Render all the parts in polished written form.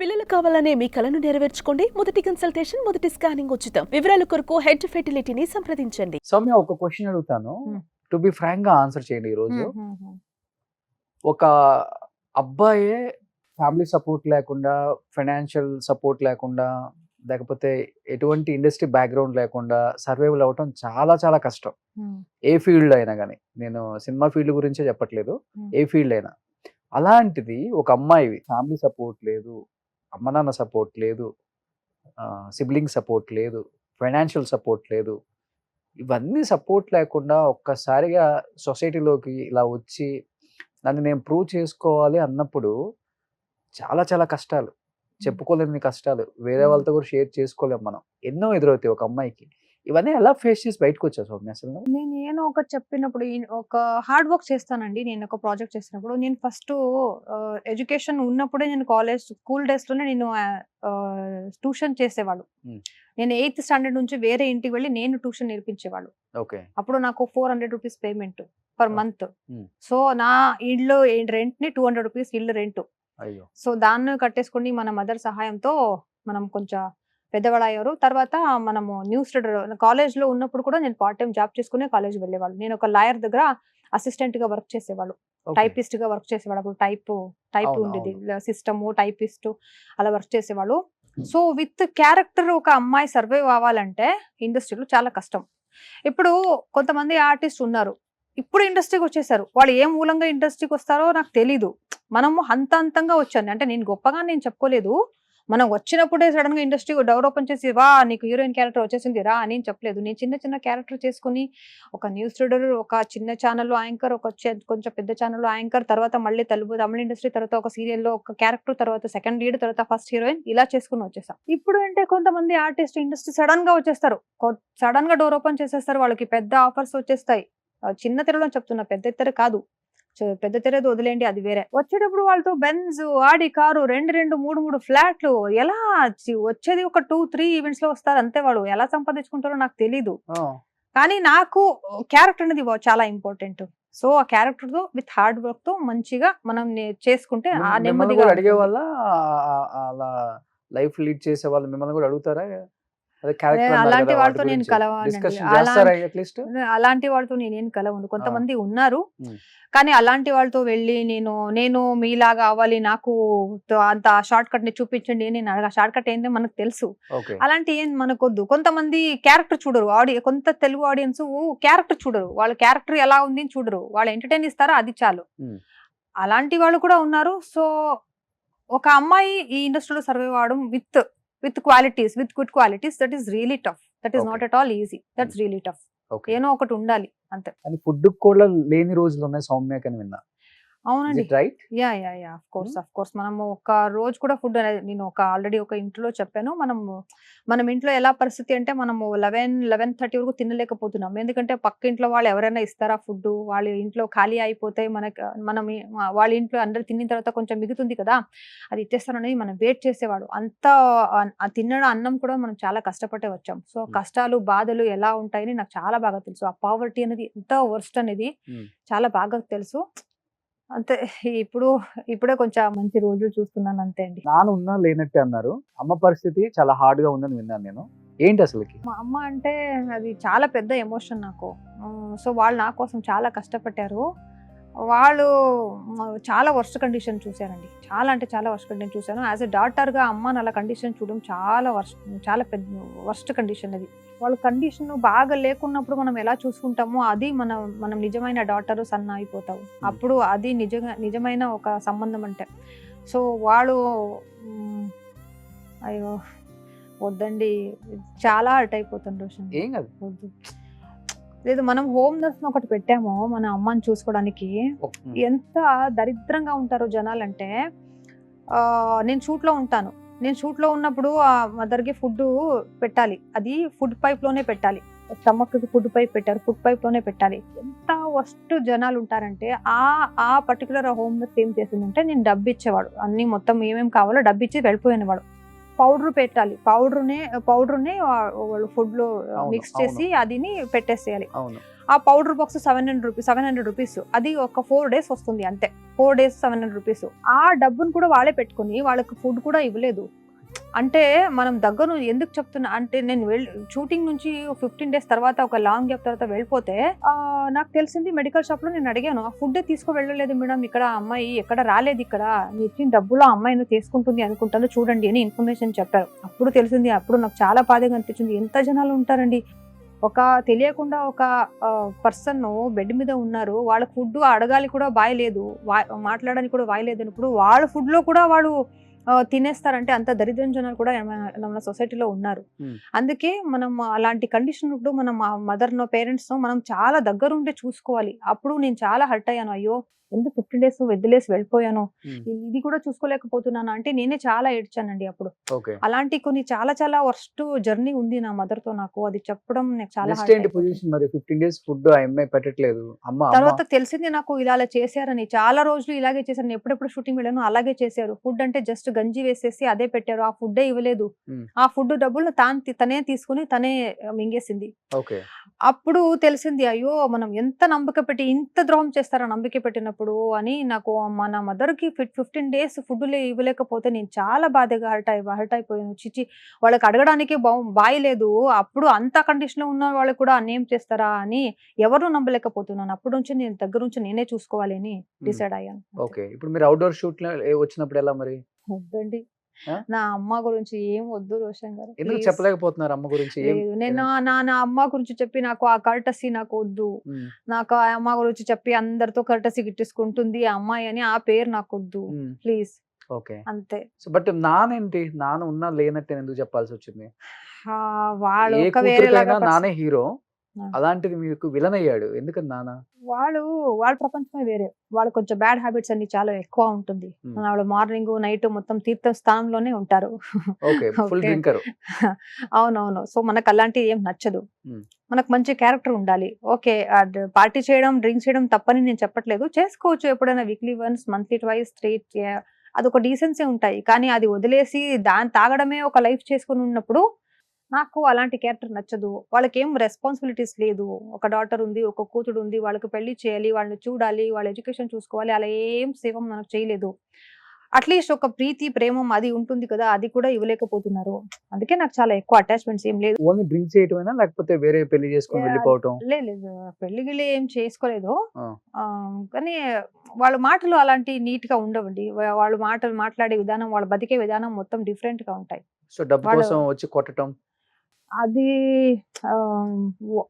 పిల్లలు కావాలనే మీ కలను నెరవేర్చుకోండి. మొదటి కన్సల్టేషన్, మొదటి స్కానింగ్ ఉచితం. వివరాల కొరకు హెడ్ ఫెర్టిలిటీని సంప్రదించండి. సౌమ్య ఒక క్వశ్చన్ అడుగుతాను. టు బి ఫ్రాంక్ గా ఆన్సర్ చేయండి ఈ రోజు. ఒక అబ్బాయే ఫ్యామిలీ సపోర్ట్ లేకుండా, ఫైనాన్షియల్ సపోర్ట్ లేకుండా, లేకపోతే ఎటువంటి ఇండస్ట్రీ బ్యాక్గ్రౌండ్ లేకుండా సర్వైవల్ అవ్వటం చాలా చాలా కష్టం. ఏ ఫీల్డ్ అయినా కానీ, నేను సినిమా ఫీల్డ్ గురించే చెప్పట్లేదు, ఏ ఫీల్డ్ అయినా. అలాంటిది ఒక అమ్మాయి ఫ్యామిలీ సపోర్ట్ లేదు, అమ్మ నాన్న సపోర్ట్ లేదు, సిబ్లింగ్ సపోర్ట్ లేదు, ఫైనాన్షియల్ సపోర్ట్ లేదు, ఇవన్నీ సపోర్ట్ లేకుండా ఒక్కసారిగా సొసైటీలోకి ఇలా వచ్చి నన్ను నేను ప్రూవ్ చేసుకోవాలి అన్నప్పుడు చాలా చాలా కష్టాలు, చెప్పుకోలేని కష్టాలు, వేరే వాళ్ళతో కూడా షేర్ చేసుకోలేము మనం. ఎన్నో ఎదురవుతాయి ఒక అమ్మాయికి. ఇవన్నీ ఎలా ఫేస్ చేసి బయటకు వచ్చావు సౌమ్య అసలు? నేను ఏదో ఒకటి చెప్పినప్పుడు ఒక హార్డ్ వర్క్ చేస్తానండి. నేను ఒక ప్రాజెక్ట్ చేసినప్పుడు నేను ఫస్ట్ ఎడ్యుకేషన్ ఉన్నప్పుడే నేను స్కూల్ డేస్ లోనే నేను ట్యూషన్ చేసేవాళ్ళు. నేను 8th స్టాండర్డ్ నుంచి వేరే ఇంటికి వెళ్ళి నేను ట్యూషన్ నేర్పించేవాళ్ళు. అప్పుడు నాకు 400 rupees payment per month. So నా ఇల్లు రెంట్ ని 200 రూపీస్ ఇల్లు రెంట్. సో దాన్ని కట్టేసుకుని మన మదర్ సహాయంతో మనం కొంచెం పెద్దవాళ్ళు అయ్యారు. తర్వాత మనము న్యూస్ రీడర్ కాలేజ్ లో ఉన్నప్పుడు కూడా నేను పార్ట్ టైం జాబ్ చేసుకునే కాలేజ్ వెళ్ళేవాళ్ళు. నేను ఒక లాయర్ దగ్గర అసిస్టెంట్ గా వర్క్ చేసేవాళ్ళు, టైపిస్ట్ గా వర్క్ చేసేవాళ్ళు. అప్పుడు టైప్ ఉండేది, సిస్టమ్ టైపిస్ట్ అలా వర్క్ చేసేవాళ్ళు. సో విత్ క్యారెక్టర్ ఒక అమ్మాయి సర్వైవ్ అవ్వాలంటే ఇండస్ట్రీలో చాలా కష్టం. ఇప్పుడు కొంతమంది ఆర్టిస్ట్ ఉన్నారు, ఇప్పుడు ఇండస్ట్రీకి వచ్చేసారు. వాళ్ళు ఏ మూలంగా ఇండస్ట్రీకి వస్తారో నాకు తెలీదు. మనము అంతంగా వచ్చాను అంటే నేను గొప్పగా నేను చెప్పుకోలేదు. మనం వచ్చినప్పుడే సడన్ గా ఇండస్ట్రీ డోర్ ఓపెన్ చేసి వా నీకు హీరోయిన్ క్యారెక్టర్ వచ్చేసింది రా అని చెప్పలేదు. నేను చిన్న చిన్న క్యారెక్టర్ చేసుకుని ఒక న్యూస్ రీడర్, ఒక చిన్న ఛానల్లో యాంకర్, ఒక కొంచెం పెద్ద ఛానల్లో యాంకర్, తర్వాత మళ్ళీ తమిళ ఇండస్ట్రీ, తర్వాత ఒక సీరియల్లో ఒక క్యారెక్టర్, తర్వాత సెకండ్ లీడ్, తర్వాత ఫస్ట్ హీరోయిన్, ఇలా చేసుకుని వచ్చేసాం. ఇప్పుడు అంటే కొంతమంది ఆర్టిస్ట్ ఇండస్ట్రీ సడన్ గా వచ్చేస్తారు, సడన్ గా డోర్ ఓపెన్ చేసేస్తారు, వాళ్ళకి పెద్ద ఆఫర్స్ వచ్చేస్తాయి. చిన్న తెరలో చెప్తున్నా, పెద్ద తెర కాదు. పెద్ద తెరేది వదిలేండి, అది వేరే. వచ్చేటప్పుడు వాళ్ళతో బెంజ్, ఆడి కారు, 2 3 ఫ్లాట్లు, ఎలా వచ్చేది ఒక 2 3 ఈవెంట్స్ లో వస్తారు అంతే. వాళ్ళు ఎలా సంపాదించుకుంటారో నాకు తెలీదు. కానీ నాకు క్యారెక్టర్ అనేది చాలా ఇంపార్టెంట్. సో ఆ క్యారెక్టర్ తో విత్ హార్డ్ వర్క్ తో మంచిగా మనం చేసుకుంటే ఆ నెమ్మదిగా అడిగే వాళ్ళ అలా లైఫ్ లీడ్ చేసే వాళ్ళు మిమ్మల్ని కూడా అడుగుతారా? అలాంటి వాళ్ళతో నేను కలవను. అలాంటి వాళ్ళతో నేనేం కలవను. కొంతమంది ఉన్నారు, కానీ అలాంటి వాళ్ళతో వెళ్ళి నేను మీలాగా అవ్వాలి, నాకు అంత షార్ట్ కట్ ని చూపించండి, నేను షార్ట్ కట్ ఏంటో మనకు తెలుసు, అలాంటి ఏం మనకొద్దు. కొంతమంది క్యారెక్టర్ చూడరు, కొంత తెలుగు ఆడియన్స్ క్యారెక్టర్ చూడరు, వాళ్ళ క్యారెక్టర్ ఎలా ఉంది చూడరు, వాళ్ళు ఎంటర్టైన్ ఇస్తారా అది చాలు. అలాంటి వాళ్ళు కూడా ఉన్నారు. సో ఒక అమ్మాయి ఈ ఇండస్ట్రీలో సర్వైవ్ అవడం with qualities, with good qualities, that is really tough. That is not at all easy. That's really tough. ఏనో ఒకటి ఉండాలి అంతే. కానీ ఫుడ్ కూడా లేని రోజులు ఉన్నాయి సౌమ్య అని విన్నా. అవునండి, రైట్? యా ఆఫ్ కోర్స్ మనము ఒక రోజు కూడా ఫుడ్ అనేది, నేను ఆల్రెడీ ఒక ఇంట్లో చెప్పాను, మనం ఇంట్లో ఎలా పరిస్థితి అంటే మనము 11-11:30 వరకు తినలేకపోతున్నాం. ఎందుకంటే పక్క ఇంట్లో వాళ్ళు ఎవరైనా ఇస్తారా ఫుడ్, వాళ్ళ ఇంట్లో ఖాళీ అయిపోతే వాళ్ళ ఇంట్లో అందరు తిన్న తర్వాత కొంచెం మిగుతుంది కదా, అది ఇచ్చేస్తారని మనం వెయిట్ చేసేవాడు. అంతా తినడం అన్నం కూడా మనం చాలా కష్టపడే వచ్చాం. సో కష్టాలు బాధలు ఎలా ఉంటాయని నాకు చాలా బాగా తెలుసు. ఆ పావర్టీ అనేది ఎంత వర్స్ట్ అనేది చాలా బాగా తెలుసు అంతే. ఇప్పుడే కొంచెం మంచి రోజులు చూస్తున్నాను అంతే అండి. నాన్న ఉన్నా లేనట్టే అన్నారు, అమ్మ పరిస్థితి చాలా హార్డ్ గా ఉందని విన్నాను నేను. ఏంటి అసలుకి? మా అమ్మ అంటే అది చాలా పెద్ద ఎమోషన్ నాకు. సో వాళ్ళు నా కోసం చాలా కష్టపడ్డారు. వాళ్ళు చాలా వర్స్ట్ కండిషన్ చూశానండి, చాలా అంటే చాలా వర్స్ట్ కండిషన్ చూశాను. యాజ్ ఎ డాటర్ గా అమ్మని అలా కండిషన్ చూడడం చాలా పెద్ద వర్స్ట్ కండిషన్ అది. వాళ్ళ కండిషన్ బాగా లేకున్నప్పుడు మనం ఎలా చూసుకుంటామో అది మనం నిజమైన డాటర్ సన్న అయిపోతావు. అప్పుడు అది నిజమైన ఒక సంబంధం అంటే. సో వాళ్ళు అయ్యో వద్దండి, చాలా హర్ట్ అయిపోతాను రోషన్. వద్దు లేదు, మనం హోమ్ నర్స్ ఒకటి పెట్టాము మన అమ్మని చూసుకోవడానికి. ఎంత దరిద్రంగా ఉంటారో జనాలంటే, నేను షూట్లో ఉంటాను. నేను షూట్లో ఉన్నప్పుడు ఆ మదర్కి ఫుడ్ పెట్టాలి, అది ఫుడ్ పైప్ లోనే పెట్టాలి. స్టమక్ కి ఫుడ్ పైప్ పెట్టారు, ఫుడ్ పైప్ లోనే పెట్టాలి. ఎంత వస్ట్ జనాలు ఉంటారంటే ఆ పర్టికులర్ హోమ్ నర్స్ ఏం చేసిందంటే, నేను డబ్బు ఇచ్చేవాడు, అన్ని మొత్తం ఏమేమి కావాలో డబ్బు ఇచ్చి వెళ్ళిపోయినవాడు. పౌడర్ పెట్టాలి, పౌడర్నే వాళ్ళు ఫుడ్ లో మిక్స్ చేసి అదిని పెట్టేసేయాలి. ఆ పౌడర్ బాక్స్ 700 రూపీస్. అది ఒక 4 days వస్తుంది అంతే. 4 days 700 రూపీస్. ఆ డబ్బును కూడా వాళ్ళే పెట్టుకుని వాళ్ళకి ఫుడ్ కూడా ఇవ్వలేదు. అంటే మనం దగ్గర ఎందుకు చెప్తున్నా అంటే, నేను షూటింగ్ నుంచి 15 days తర్వాత ఒక లాంగ్ గ్యాప్ తర్వాత వెళ్ళిపోతే నాకు తెలిసింది మెడికల్ షాప్ లో. నేను అడిగాను, ఆ ఫుడ్ తీసుకు వెళ్ళలేదు మేడం, ఇక్కడ అమ్మాయి ఎక్కడ రాలేదు, ఇక్కడ మీ ఇచ్చిన డబ్బులో అమ్మాయిని తీసుకుంటుంది అనుకుంటాను, చూడండి అని ఇన్ఫర్మేషన్ చెప్పారు. అప్పుడు తెలిసింది. అప్పుడు నాకు చాలా బాధగా అనిపించింది. ఎంత జనాలు ఉంటారండి, ఒక తెలియకుండా ఒక పర్సన్ బెడ్ మీద ఉన్నారు, వాళ్ళ ఫుడ్ అడగాలి కూడా బాయలేదు, మాట్లాడడానికి కూడా బాయలేదు అన్నప్పుడు వాళ్ళ ఫుడ్ లో కూడా వాళ్ళు తినేస్తారంటే అంత దరిద్రం జనాలు కూడా మన సొసైటీలో ఉన్నారు. అందుకే మనం అలాంటి కండిషన్ ఇప్పుడు మనం మదర్ నో పేరెంట్స్ నో మనం చాలా దగ్గరుండి చూసుకోవాలి. అప్పుడు నేను చాలా హర్ట్ అయ్యాను. అయ్యో ఎందుకు 15 days వదిలేసి వెళ్ళిపోయాను, ఇది కూడా చూసుకోలేకపోతున్నాను అంటే నేనే చాలా ఏడ్చానండి అప్పుడు. అలాంటి కొన్ని చాలా చాలా వర్స్ట్ జర్నీ ఉంది నా మదర్ తో. నాకు అది చెప్పడం నాకు చాలా మరి 15 days ఫుడ్ అమ్మాయి పెట్టట్లేదు. తర్వాత తెలిసింది నాకు ఇలా చేశారని. చాలా రోజులు ఇలాగే చేశారు. ఎప్పుడెప్పుడు షూటింగ్ వెళ్ళాను అలాగే చేశారు. ఫుడ్ అంటే జస్ట్ గంజి వేసేసి అదే పెట్టారు, ఆ ఫుడ్ ఇవ్వలేదు. ఆ ఫుడ్ డబ్బులు తనే తీసుకుని తనే మింగేసింది. అప్పుడు తెలిసింది, అయ్యో మనం ఎంత నమ్మక పెట్టి ఇంత ద్రోహం చేస్తారా నమ్మక పెట్టినప్పుడు అని. నాకు మన మదర్ కి 15 days ఫుడ్ ఇవ్వలేకపోతే నేను చాలా బాధగా హర్ట్ అయిపోయాను. చిచి వాళ్ళకి అడగడానికి బాయి లేదు, అప్పుడు అంత కండిషన్ లో ఉన్న వాళ్ళకి కూడా అన్యాయం చేస్తారా అని ఎవరు నమ్మలేకపోతున్నాను. అప్పుడు నుంచి నేను దగ్గర నుంచి నేనే చూసుకోవాలి అని డిసైడ్ అయ్యాను. ఇప్పుడు మీరు అవుట్డోర్ షూట్ వచ్చినప్పుడు ఎలా మరి? వద్దండి, నా అమ్మ గురించి ఏం వద్దు రోషన్ గారు. ఎందుకు చెప్పలేకపోతున్నారు అమ్మ గురించి? నేను నా అమ్మ గురించి చెప్పి నాకు ఆ కర్టసీ నాకు వద్దు. నాకు ఆ అమ్మ గురించి చెప్పి అందరితో కర్టసీ గిట్టించుకుంటుంది ఆ అమ్మాయి అని ఆ పేరు నాకు వద్దు ప్లీజ్. అంతే. బట్ నానేంటి, నాన్న ఉన్నా లేనట్టు ఎందుకు చెప్పాల్సి వచ్చింది? వాళ్ళు నానే హీరో, అలాంటిది మీకు విలన్ అయ్యాడు ఎందుకని నాన్న? వాళ్ళ ప్రపంచమే వేరే. వాళ్ళు కొంచెం బ్యాడ్ హ్యాబిట్స్ అన్ని చాలా ఎక్కువ ఉంటుంది. వాళ్ళు మార్నింగ్ నైట్ మొత్తం తీర్థ స్థానంలోనే ఉంటారు. అవునవును. సో మనకు అలాంటివి ఏం నచ్చదు. మనకు మంచి క్యారెక్టర్ ఉండాలి. ఓకే, పార్టీ చేయడం డ్రింక్స్ చేయడం తప్పని నేను చెప్పట్లేదు, చేసుకోవచ్చు ఎప్పుడైనా వీక్లీ వన్స్, మంత్లీ ట్వైస్, అదొక డీసెన్సీ ఉంటాయి. కానీ అది వదిలేసి దాన్ని తాగడమే ఒక లైఫ్ చేసుకుని ఉన్నప్పుడు నాకు అలాంటి క్యారెక్టర్ నచ్చదు. వాళ్ళకి ఏం రెస్పాన్సిబిలిటీస్ లేదు. ఒక డాటర్ ఉంది, ఒక కూతుడు ఉంది, వాళ్ళకి పెళ్లి చేయాలి, వాళ్ళని చూడాలి, వాళ్ళ ఎడ్యుకేషన్ చూసుకోవాలి, అలా ఏం సేవం మనకు చేయలేదు. అట్లీస్ట్ ఒక ప్రీతి ప్రేమం అది ఉంటుంది కదా, అది కూడా ఇవ్వలేకపోతున్నారు. అందుకే నాకు చాలా ఎక్కువ అటాచ్మెంట్స్ ఏం లేదు. ఓన్లీ డ్రింక్ చేయటమేనా లేకపోతే వేరే పెళ్లి చేసుకొని వెళ్ళిపోవటం? లేదు, పెళ్లి గిళ్ళి ఏం చేసుకోలేదు. కానీ వాళ్ళ మాటలు అలాంటి నీట్ గా ఉండవండి. వాళ్ళు మాట్లాడే విధానం, వాళ్ళ బతికే విధానం మొత్తం డిఫరెంట్ గా ఉంటాయి. సో డబ్బు కోసం వచ్చి కొట్టడం అది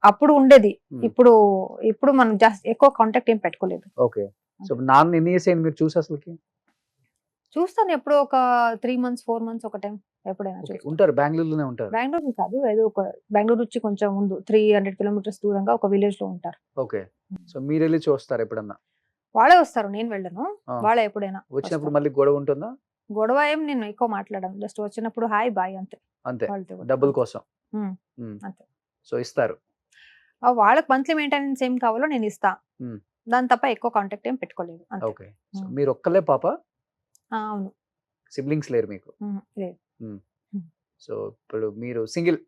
అప్పుడు ఉండేది. ఇప్పుడు మనం జస్ట్ ఎక్కువ కాంటాక్ట్ ఏం పెట్టుకోలేదు. ఓకే. సో నాన్న ఎన్ని ఇయర్స్ అయింది మీరు చూసి? అసలుకి చూస్తాను ఎప్పుడో ఒక 3 months 4 months ఒక టైం ఎప్పుడైనా ఉంటారు. బెంగళూరులోనే ఉంటారు? బెంగళూరు కాదు, ఏదో ఒక బెంగళూరు నుంచి కొంచెం ముందు 300 kilometers దూరంగా ఒక విలేజ్ లో ఉంటారు. ఓకే. సో మీరు వెళ్ళి చూస్తారు ఎప్పుడన్నా? వాళ్ళే వస్తారు, నేను వెళ్ళను. వాళ్ళే ఎప్పుడైనా వచ్చినప్పుడు మళ్ళీ గొడవ ఉంటుందా? గొడవ ఏం నేను ఎక్కువ మాట్లాడను. జస్ట్ వచ్చినప్పుడు హాయ్ బాయ్ అంతే. డబ్బుల కోసం అంతే. సో ఇస్తారు. వాళ్ళకి మంత్లీ మెయింటెనెన్స్ ఏం కావాలో నేను ఇస్తా, దాని తప్ప ఎక్కువ కాంటాక్ట్ ఏం పెట్టుకోలేదు. ఓకే. మీరు ఒక్కలే పాప? అవును. సిబ్లింగ్స్ లేరు మీకు? సో ఇప్పుడు మీరు సింగిల్,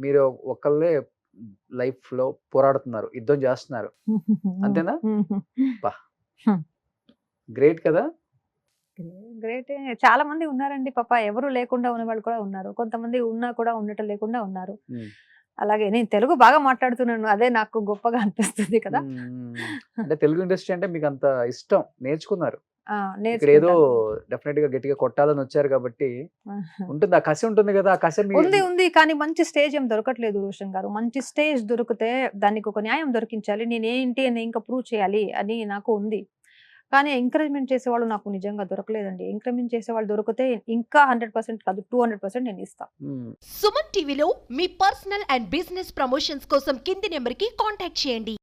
మీరు ఒక్కళ్ళే లైఫ్ లో పోరాడుతున్నారు, యుద్ధం చేస్తున్నారు, అంతేనా? గ్రేట్ కదా. గ్రేట్. చాలా మంది ఉన్నారండి పాప, ఎవరు లేకుండా ఉన్న వాళ్ళు కూడా ఉన్నారు, కొంతమంది ఉన్నా కూడా ఉండటం లేకుండా ఉన్నారు. అలాగే నేను తెలుగు బాగా మాట్లాడుతున్నాను, అదే నాకు గొప్పగా అనిపిస్తుంది కదా. అంటే తెలుగు ఇండస్ట్రీ అంటే మీకు అంత ఇష్టం, నేర్చుకున్నారు. ఇక్కడ ఏదో డెఫినెట్ గా గట్టిగా కొట్టాలని వచ్చారు కాబట్టి ఉంటుంది, ఆ కసి ఉంటుంది కదా. ఆ కసి ఉంది కానీ మంచి స్టేజ్ ఏం దొరకట్లేదు రోషన్ గారు. మంచి స్టేజ్ దొరికితే దానికి ఒక న్యాయం దొరికించాలి, నేనేంటి అని ఇంకా ప్రూవ్ చేయాలి అని నాకు ఉంది. కానీ ఎంకరేజ్మెంట్ చేసేవాళ్ళు నాకు నిజంగా దొరకలేదండి. ఎంకరేజ్మెంట్ చేసేవాళ్ళు దొరికితే ఇంకా 100% కాదు 200% నేను ఇస్తాను. సుమన్ టీవీలో మీ పర్సనల్ అండ్ బిజినెస్ ప్రమోషన్స్ కోసం కింది నెంబర్కి కాంటాక్ట్ చేయండి.